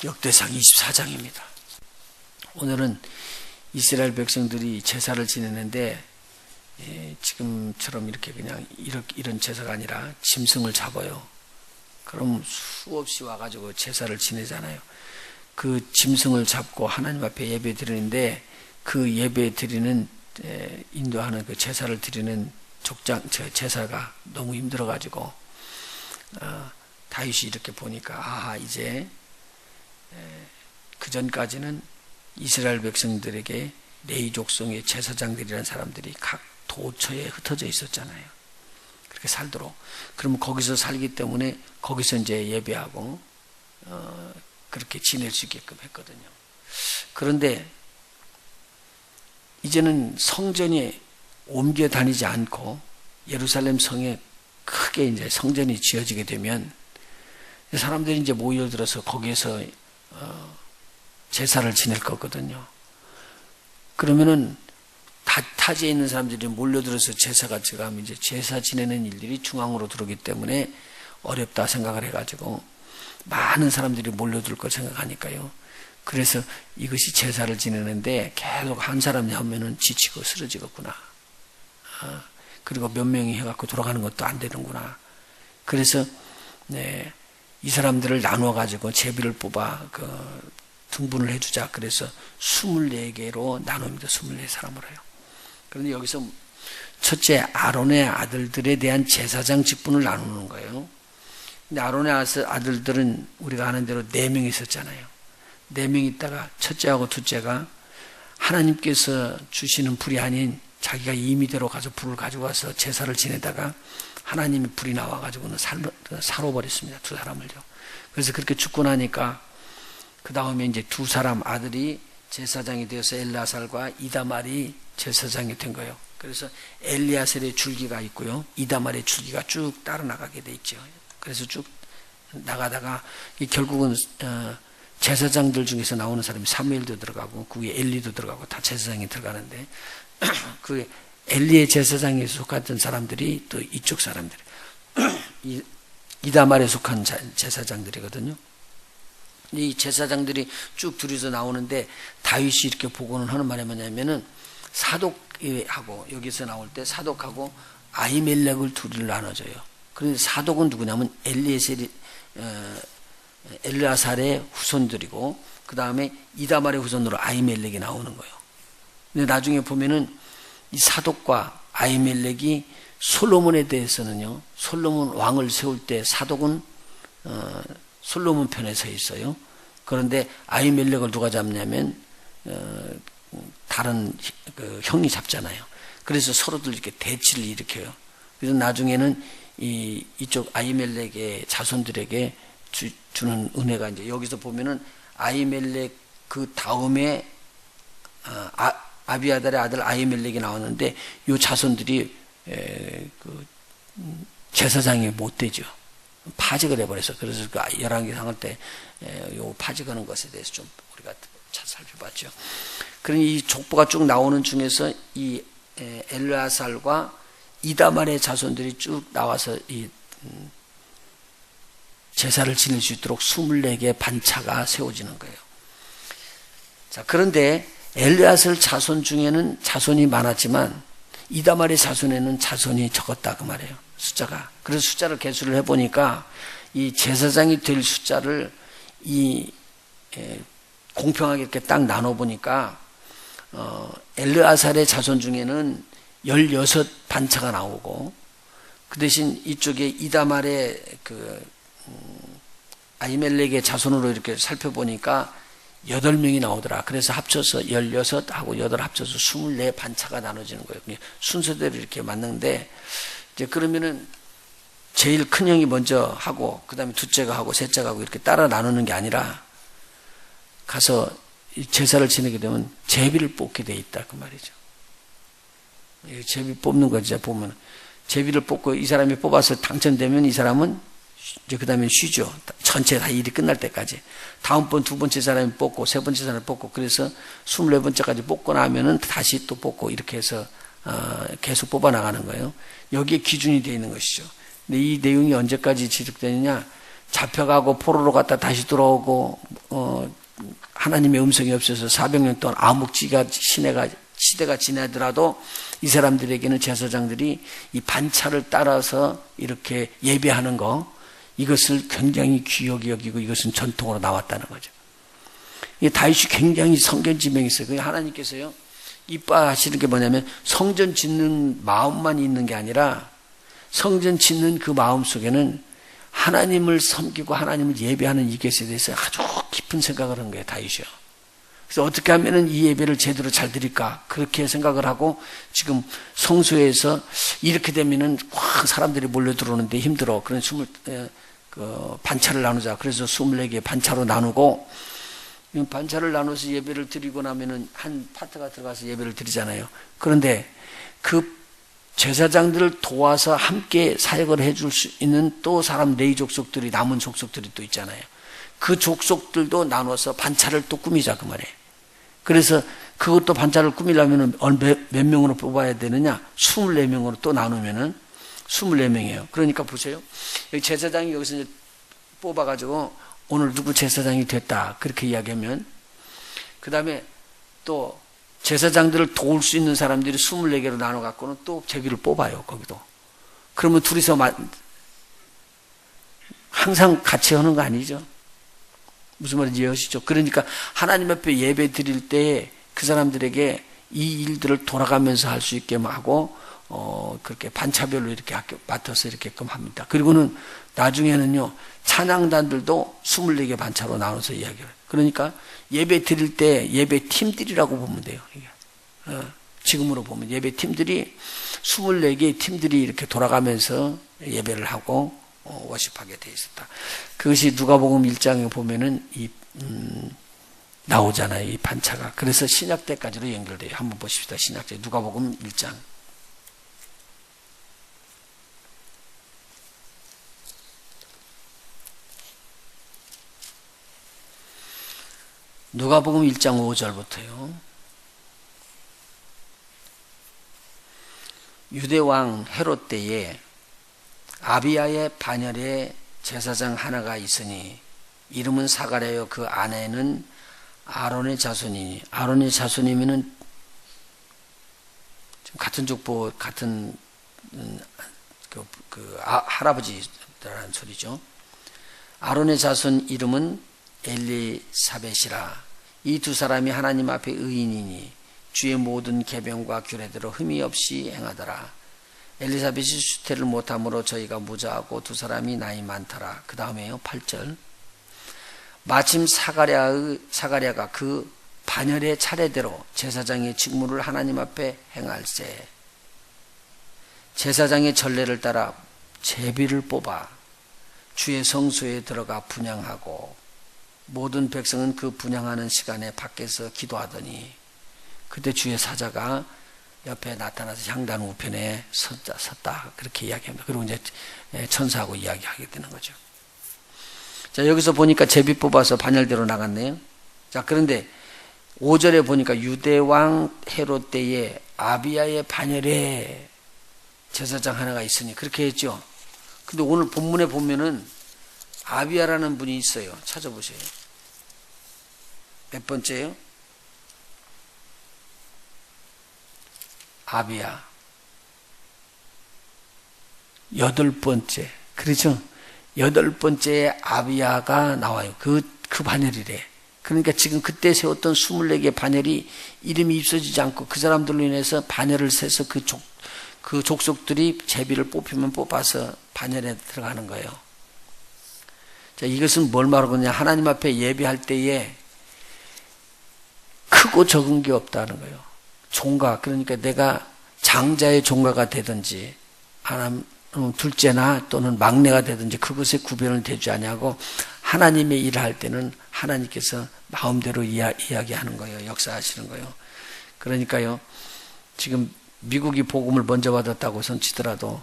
역대상 24장입니다. 오늘은 이스라엘 백성들이 제사를 지내는데 지금처럼 이렇게 그냥 이런 제사가 아니라 짐승을 잡아요. 그럼 수없이 와가지고 제사를 지내잖아요. 그 짐승을 잡고 하나님 앞에 예배 드리는데 그 예배 드리는 인도하는 그 제사를 드리는 제사가 너무 힘들어가지고 다윗이 이렇게 보니까 이제 그 전까지는 이스라엘 백성들에게 레위 족속의 제사장들이라는 사람들이 각 도처에 흩어져 있었잖아요. 그렇게 살도록. 그러면 거기서 살기 때문에 거기서 이제 예배하고 그렇게 지낼 수 있게끔 했거든요. 그런데 이제는 성전이 옮겨 다니지 않고 예루살렘 성에 크게 이제 성전이 지어지게 되면 사람들이 이제 모여들어서 거기에서 제사를 지낼 거거든요. 그러면은 타지에 있는 사람들이 몰려들어서 제사가 지금 이제 제사 지내는 일들이 중앙으로 들어오기 때문에 어렵다 생각을 해가지고 많은 사람들이 몰려들 걸 생각하니까요. 그래서 이것이 제사를 지내는데 계속 한 사람이 하면은 지치고 쓰러지겠구나. 그리고 몇 명이 해갖고 돌아가는 것도 안 되는구나. 그래서 이 사람들을 나눠가지고 제비를 뽑아 등분을 해주자. 그래서 24개로 나눕니다. 24사람으로 해요. 그런데 여기서 첫째 아론의 아들들에 대한 제사장 직분을 나누는 거예요. 근데 아론의 아들들은 우리가 아는 대로 4명 있었잖아요. 4명 있다가 첫째하고 둘째가 하나님께서 주시는 불이 아닌 자기가 임의대로 가서 불을 가지고 와서 제사를 지내다가 하나님이 불이 나와가지고는 살아버렸습니다. 2사람을요. 그래서 그렇게 죽고 나니까 그 다음에 이제 2사람 아들이 제사장이 되어서 엘르아살과 이다말이 제사장이 된 거예요. 그래서 엘리아셀의 줄기가 있고요. 이다말의 줄기가 쭉 따라 나가게 돼 있죠. 그래서 쭉 나가다가 결국은 제사장들 중에서 나오는 사람이 사무엘도 들어가고 그 위에 엘리도 들어가고 다 제사장이 들어가는데 그 엘리의 제사장에 속했던 사람들이 또 이쪽 사람들 이다말에 속한 제사장들이거든요. 이 제사장들이 쭉 둘이서 나오는데 다윗이 이렇게 보고는 하는 말이 뭐냐면은 사독하고 여기서 나올 때 사독하고 아히멜렉을 둘을 나눠줘요. 그런데 사독은 누구냐면 엘르아살의 후손들이고 그 다음에 이다말의 후손으로 아히멜렉이 나오는 거예요. 근데 나중에 보면은 이 사독과 아히멜렉이 솔로몬에 대해서는요. 솔로몬 왕을 세울 때 사독은 솔로몬 편에 서 있어요. 그런데 아히멜렉을 누가 잡냐면 다른 형이 잡잖아요. 그래서 서로들 이렇게 대치를 일으켜요. 그래서 나중에는 이쪽 아히멜렉의 자손들에게 주는 은혜가 이제 여기서 보면은 아히멜렉 그 다음에 아비아달의 아들 아히멜렉이 나왔는데 이 자손들이 제사장이 못 되죠. 파직을 해버려서 그래서 그 열왕기상할 때 요 파직하는 것에 대해서 좀 우리가 살펴봤죠. 그러니 이 족보가 쭉 나오는 중에서 이 엘르아살과 이다말의 자손들이 쭉 나와서 이 제사를 지낼 수 있도록 24개의 반차가 세워지는 거예요. 자, 그런데 엘르아살 자손 중에는 자손이 많았지만 이다말의 자손에는 자손이 적었다 그 말이에요. 숫자가. 그래서 숫자를 계수를 해보니까 이 제사장이 될 숫자를 공평하게 이렇게 딱 나눠보니까 엘르아살의 자손 중에는 16반차가 나오고 그 대신 이쪽에 이다말의 아히멜렉의 자손으로 이렇게 살펴보니까 8명이 나오더라. 그래서 합쳐서 16하고 8 합쳐서 24반차가 나눠지는 거예요. 순서대로 이렇게 맞는데 이제 그러면은 제일 큰 형이 먼저 하고 그 다음에 둘째가 하고 셋째가 하고 이렇게 따라 나누는 게 아니라 가서 제사를 지내게 되면 제비를 뽑게 돼 있다 그 말이죠. 제비 뽑는 거 진짜 보면 제비를 뽑고 이 사람이 뽑아서 당첨되면 이 사람은 이제 그 다음에 쉬죠. 전체 다 일이 끝날 때까지. 다음번 2번째 사람이 뽑고 3번째 사람이 뽑고 그래서 24번째까지 뽑고 나면은 다시 또 뽑고 이렇게 해서 계속 뽑아 나가는 거예요. 여기에 기준이 되어 있는 것이죠. 근데 이 내용이 언제까지 지속되느냐? 잡혀가고 포로로 갔다 다시 돌아오고 하나님의 음성이 없어서 400년 동안 암흑지가 시대가 지나더라도 이 사람들에게는 제사장들이 이 반차를 따라서 이렇게 예배하는 거, 이것을 굉장히 귀하게 여기고 이것은 전통으로 나왔다는 거죠. 이 다윗이 굉장히 성전 지명이 있어요. 하나님께서요, 이뻐하시는 게 뭐냐면 성전 짓는 마음만 있는 게 아니라 성전 짓는 그 마음 속에는 하나님을 섬기고 하나님을 예배하는 이것에 대해서 아주 깊은 생각을 한 거예요, 다윗이요. 그래서 어떻게 하면은 이 예배를 제대로 잘 드릴까, 그렇게 생각을 하고 지금 성소에서 이렇게 되면은 확 사람들이 몰려 들어오는데 힘들어. 그런 반차를 나누자. 그래서 24개 반차로 나누고, 반차를 나눠서 예배를 드리고 나면은 한 파트가 들어가서 예배를 드리잖아요. 그런데 그 제사장들을 도와서 함께 사역을 해줄 수 있는 또 사람 레위 족속들이, 남은 족속들이 또 있잖아요. 그 족속들도 나눠서 반차를 또 꾸미자, 그 말이에요. 그래서 그것도 반차를 꾸미려면 몇 명으로 뽑아야 되느냐? 24명으로 또 나누면은 24명이에요. 그러니까 보세요. 여기 제사장이 여기서 이제 뽑아가지고 오늘 누구 제사장이 됐다, 그렇게 이야기하면, 그 다음에 또 제사장들을 도울 수 있는 사람들이 24개로 나눠갖고는 또 제비를 뽑아요, 거기도. 그러면 둘이서 항상 같이 하는 거 아니죠? 무슨 말인지 이해하시죠? 그러니까 하나님 앞에 예배 드릴 때 그 사람들에게 이 일들을 돌아가면서 할 수 있게 하고, 그렇게 반차별로 이렇게 맡아서 이렇게끔 합니다. 그리고는 나중에는요, 찬양단들도 24개 반차로 나눠서 이야기를. 그러니까 예배 드릴 때 예배 팀들이라고 보면 돼요. 지금으로 보면 예배 팀들이 24개의 팀들이 이렇게 돌아가면서 예배를 하고 워십하게 되어 있었다. 그것이 누가복음 1장에 보면은 나오잖아요, 이 반차가. 그래서 신약 때까지로 연결돼요. 한번 보십시다. 신약 때 누가복음 1장. 누가복음 1장 5절부터요. 유대왕 헤롯 때에 아비야의 반열에 제사장 하나가 있으니 이름은 사가랴요, 그 아내는 아론의 자손이니. 아론의 자손이면은 같은 족보, 같은 할아버지라는 소리죠. 아론의 자손 이름은 엘리사벳이라. 이 두 사람이 하나님 앞에 의인이니 주의 모든 계명과 규례대로 흠이 없이 행하더라. 엘리사벳이 수태를 못함으로 저희가 무자하고 두 사람이 나이 많더라. 그 다음에요, 8절. 마침 사가랴가 그 반열의 차례대로 제사장의 직무를 하나님 앞에 행할세. 제사장의 전례를 따라 제비를 뽑아 주의 성소에 들어가 분향하고 모든 백성은 그 분향하는 시간에 밖에서 기도하더니 그때 주의 사자가 옆에 나타나서 향단 우편에 섰다. 그렇게 이야기합니다. 그리고 이제 천사하고 이야기하게 되는 거죠. 자, 여기서 보니까 제비 뽑아서 반열대로 나갔네요. 자, 그런데 5절에 보니까 유대왕 헤롯 때에 아비야의 반열에 제사장 하나가 있으니 그렇게 했죠. 근데 오늘 본문에 보면은 아비야라는 분이 있어요. 찾아보세요. 몇 번째요? 아비야. 8번째. 그렇죠? 8번째 아비야가 나와요. 그 반열이래. 그러니까 지금 그때 세웠던 24개 반열이 이름이 입혀지지 않고 그 사람들로 인해서 반열을 세서 그 족속들이 제비를 뽑히면 뽑아서 반열에 들어가는 거예요. 자, 이것은 뭘 말하느냐? 하나님 앞에 예배할 때에 크고 적은 게 없다는 거예요. 종가, 그러니까 내가 장자의 종가가 되든지 둘째나 또는 막내가 되든지 그것에 구별을 대지 아니하고 하나님의 일을 할 때는 하나님께서 마음대로 이야기하는 거예요. 역사하시는 거예요. 그러니까요, 지금 미국이 복음을 먼저 받았다고 손치더라도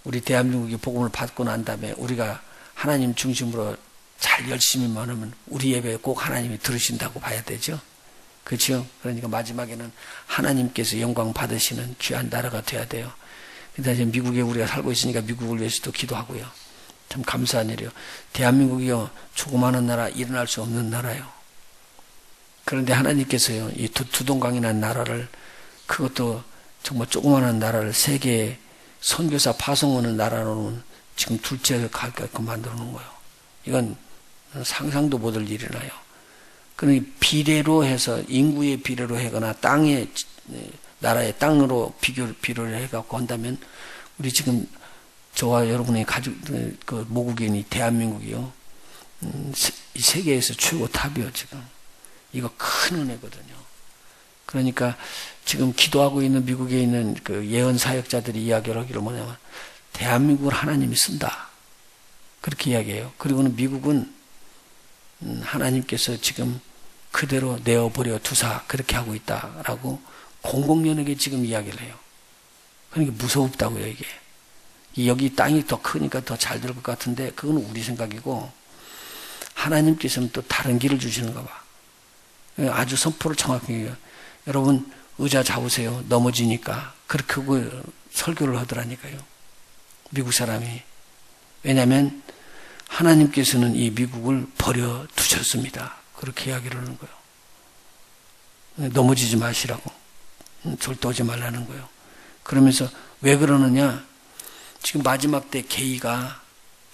우리 대한민국이 복음을 받고 난 다음에 우리가 하나님 중심으로 잘 열심히만 하면 우리 예배 꼭 하나님이 들으신다고 봐야 되죠. 그렇죠? 그러니까 마지막에는 하나님께서 영광 받으시는 귀한 나라가 돼야 돼요. 그러니까 지금 미국에 우리가 살고 있으니까 미국을 위해서도 기도하고요. 참 감사한 일이요. 대한민국이요, 조그마한 나라, 일어날 수 없는 나라요. 그런데 하나님께서요, 이 두동강이라는 나라를, 그것도 정말 조그마한 나라를 세계에 선교사 파송하는 나라로는 지금 둘째 가게끔 만들어 놓은 거예요. 이건 상상도 못할 일이나요. 그러니 비례로 해서, 인구의 비례로 하거나 땅의, 나라의 땅으로 비교를 해갖고 한다면, 우리 지금 저와 여러분의 가족, 그 모국인이 대한민국이요, 이 세계에서 최고 탑이요, 지금. 이거 큰 은혜거든요. 그러니까 지금 기도하고 있는 미국에 있는 그 예언 사역자들이 이야기를 하기를 뭐냐면, 대한민국을 하나님이 쓴다. 그렇게 이야기해요. 그리고는 미국은 하나님께서 지금 그대로 내어버려 두사 그렇게 하고 있다라고 공공연하게 지금 이야기를 해요. 그러니까 무섭다고요, 이게. 여기 땅이 더 크니까 더 잘 될 것 같은데 그건 우리 생각이고 하나님께서는 또 다른 길을 주시는가 봐. 아주 선포를 정확히 해요. 여러분 의자 잡으세요. 넘어지니까. 그렇게 하고 설교를 하더라니까요. 미국 사람이. 왜냐하면 하나님께서는 이 미국을 버려두셨습니다. 그렇게 이야기를 하는 거예요. 넘어지지 마시라고. 절대 오지 말라는 거예요. 그러면서 왜 그러느냐. 지금 마지막 때 게이가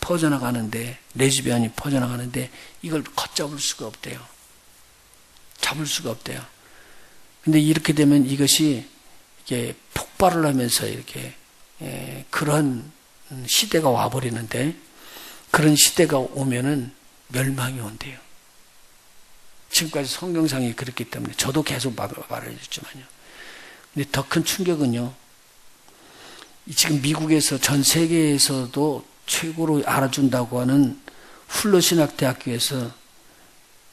퍼져나가는데, 레즈비언이 퍼져나가는데 이걸 걷잡을 수가 없대요. 잡을 수가 없대요. 근데 이렇게 되면 이것이 이게 폭발을 하면서 이렇게 그런 시대가 와버리는데, 그런 시대가 오면은 멸망이 온대요. 지금까지 성경상이 그렇기 때문에 저도 계속 말해줬지만요. 근데 더 큰 충격은요, 지금 미국에서 전 세계에서도 최고로 알아준다고 하는 훌러신학대학교에서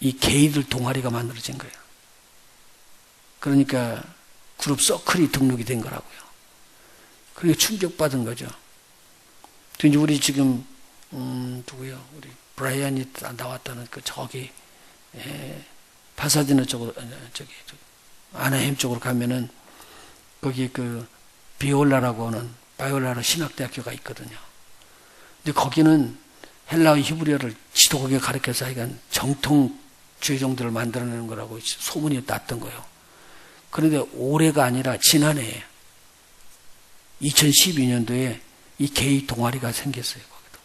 이 게이들 동아리가 만들어진 거예요. 그러니까 그룹 서클이 등록이 된 거라고요. 그러니까 충격받은 거죠. 이제 우리 지금 누구요? 우리 브라이언이 나왔다는 그 저기 파사디나 쪽으로 저기 아나햄 쪽으로 가면은 거기 그 비올라라고 하는 바이올라라 신학대학교가 있거든요. 근데 거기는 헬라어 히브리어를 지독하게 가르쳐서 하여간 정통 죄종들을 만들어내는 거라고 소문이 났던 거예요. 그런데 올해가 아니라 지난해에 2012년도에 이 게이 동아리가 생겼어요. 거기도.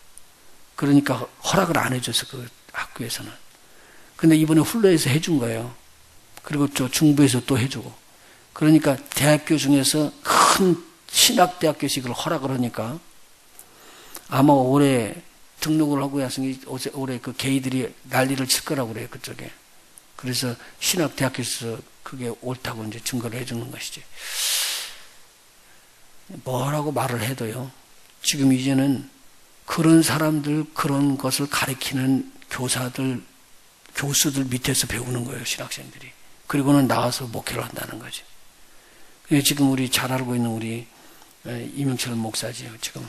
그러니까 허락을 안 해줘서 그 학교에서는. 근데 이번에 훌러에서 해준 거예요. 그리고 저 중부에서 또 해주고. 그러니까 대학교 중에서 큰 신학대학교식을 허락을 하니까 아마 올해 등록을 하고 나서니 올해 그 게이들이 난리를 칠 거라고 그래요, 그쪽에. 그래서 신학대학교에서 그게 옳다고 이제 증거를 해주는 것이지. 뭐라고 말을 해도요, 지금 이제는 그런 사람들, 그런 것을 가리키는 교사들, 교수들 밑에서 배우는 거예요, 신학생들이. 그리고는 나와서 목회를 한다는 거지. 지금 우리 잘 알고 있는 우리 이명철 목사지요, 지금.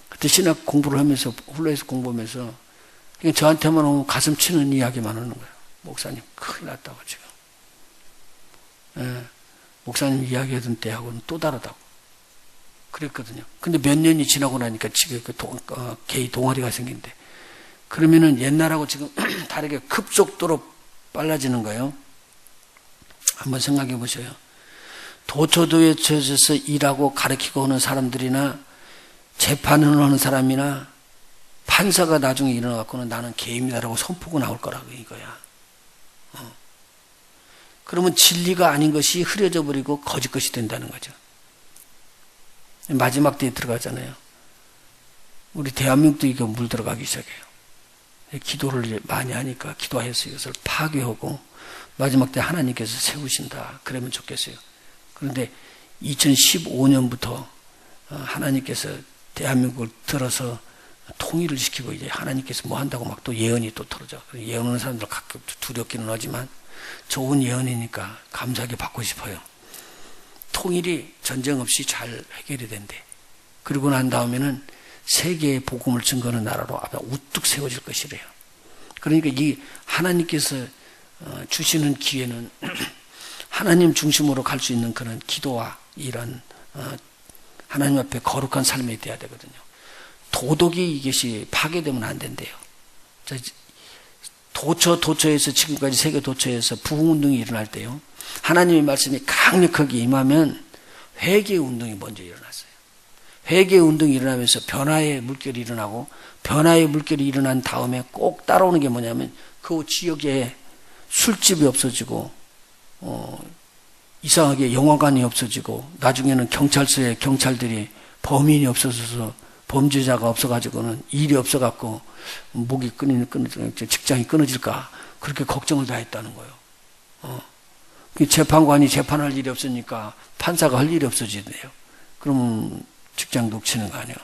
그때 신학 공부를 하면서, 훌러에서 공부하면서, 저한테만 오면 가슴 치는 이야기만 하는 거예요. 목사님, 큰일 났다고, 지금. 목사님 이야기하던 때하고는 또 다르다고. 그랬거든요. 근데 몇 년이 지나고 나니까 지금 그 게이 동아리가 생긴대. 그러면은 옛날하고 지금 다르게 급속도로 빨라지는 거예요. 한번 생각해 보셔요. 도처도에서 일하고 가르치고 하는 사람들이나 재판을 하는 사람이나 판사가 나중에 일어나갖고는 나는 게이입니다라고 선포가 나올 거라고 이거야. 그러면 진리가 아닌 것이 흐려져 버리고 거짓 것이 된다는 거죠. 마지막 때에 들어가잖아요. 우리 대한민국도 이거 물 들어가기 시작해요. 기도를 많이 하니까 기도해서 이것을 파괴하고 마지막 때 하나님께서 세우신다. 그러면 좋겠어요. 그런데 2015년부터 하나님께서 대한민국을 들어서 통일을 시키고 이제 하나님께서 뭐 한다고 막 또 예언이 또 터져. 예언하는 사람들 가끔 두렵기는 하지만 좋은 예언이니까 감사하게 받고 싶어요. 통일이 전쟁 없이 잘 해결이 된대. 그리고 난 다음에는 세계의 복음을 증거하는 나라로 아마 우뚝 세워질 것이래요. 그러니까 이 하나님께서 주시는 기회는 하나님 중심으로 갈 수 있는 그런 기도와 이런 하나님 앞에 거룩한 삶이 돼야 되거든요. 도덕이 이것이 파괴되면 안 된대요. 자, 도처에서 지금까지 세계 도처에서 부흥운동이 일어날 때요. 하나님의 말씀이 강력하게 임하면 회개의 운동이 먼저 일어났어요. 회개의 운동이 일어나면서 변화의 물결이 일어나고 변화의 물결이 일어난 다음에 꼭 따라오는 게 뭐냐면 그 지역에 술집이 없어지고 이상하게 영화관이 없어지고 나중에는 경찰서에 경찰들이 범인이 없어져서 범죄자가 없어가지고는 일이 없어갖고 목이 직장이 끊어질까 그렇게 걱정을 다 했다는 거예요. 재판관이 재판할 일이 없으니까 판사가 할 일이 없어지네요. 그러면 직장 놓치는 거 아니에요.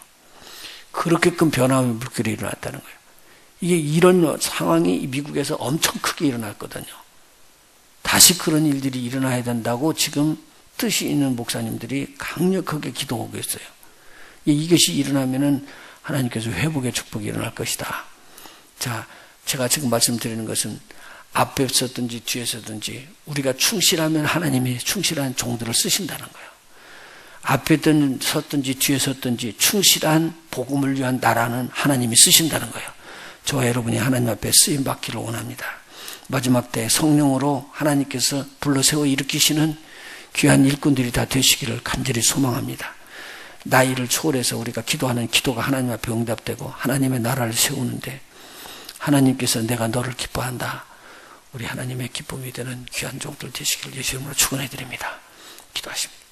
그렇게끔 변화의 물결이 일어났다는 거예요. 이게 이런 상황이 미국에서 엄청 크게 일어났거든요. 다시 그런 일들이 일어나야 된다고 지금 뜻이 있는 목사님들이 강력하게 기도하고 있어요. 이것이 일어나면은 하나님께서 회복의 축복이 일어날 것이다. 자, 제가 지금 말씀드리는 것은 앞에 섰든지 뒤에 섰든지 우리가 충실하면 하나님이 충실한 종들을 쓰신다는 거예요. 앞에 섰든지 뒤에 섰든지 충실한 복음을 위한 나라는 하나님이 쓰신다는 거예요. 저와 여러분이 하나님 앞에 쓰임 받기를 원합니다. 마지막 때 성령으로 하나님께서 불러 세워 일으키시는 귀한 일꾼들이 다 되시기를 간절히 소망합니다. 나이를 초월해서 우리가 기도하는 기도가 하나님 앞에 응답되고 하나님의 나라를 세우는데 하나님께서 내가 너를 기뻐한다. 우리 하나님의 기쁨이 되는 귀한 종들 되시기를 예수 이름으로 축원해 드립니다. 기도하십니다.